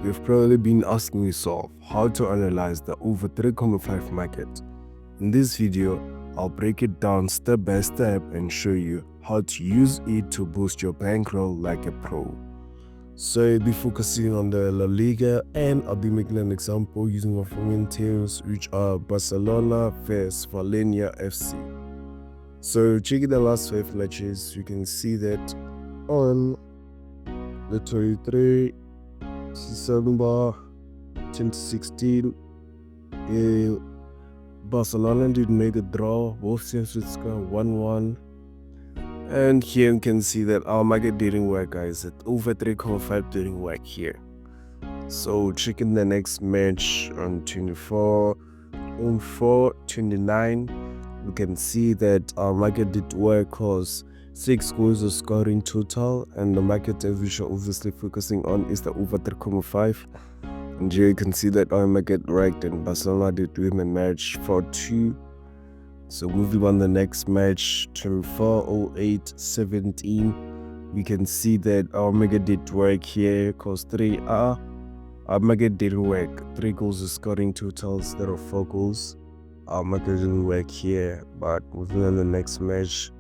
You've probably been asking yourself how to analyze the over 3.5 market. In this video, I'll break it down step by step and show you how to use it to boost your bankroll like a pro. So I'll be focusing on the La Liga, and I'll be making an example using my following teams, which are Barcelona vs Valencia FC. So checking the last 5 matches, you can see that on the 23 December 2016, Barcelona did make a draw. Both teams would score 1-1. And here you can see that our market didn't work, guys. At over 3.5 didn't work here. So checking the next match on 29, you can see that our market did work because 6 goals were scored in total, and the market average we're obviously focusing on is the over 3.5. And here you can see that our market worked and Barcelona did win the match 4-2. So moving on the next match, 24/08/17, we can see that our market did work here because our market didn't work. 3 goals were scored in total instead of 4 goals. Our market didn't work here, but moving on the next match,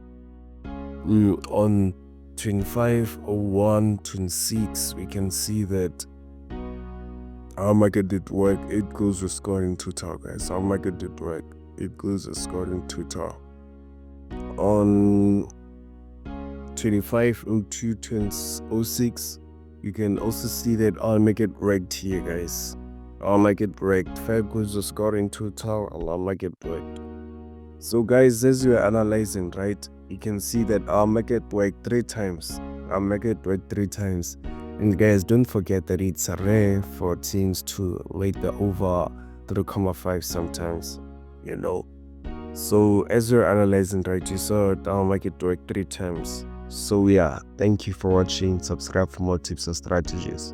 on 25/01/26, we can see that our market did work. 8 goals were scored in total, guys. Our market did work. 8 goals were scored in total. On 25/02/06, you can also see that our market worked here, guys. Our market worked. 5 goals were scored in total, and our market worked. So guys, as we are analyzing, right, you can see that our market worked 3 times. Our market worked 3 times. And guys, don't forget that it's rare for teams to rate the over 3.5 sometimes, you know. So as we're analyzing, right, you saw that our market worked 3 times. So yeah, thank you for watching. Subscribe for more tips and strategies.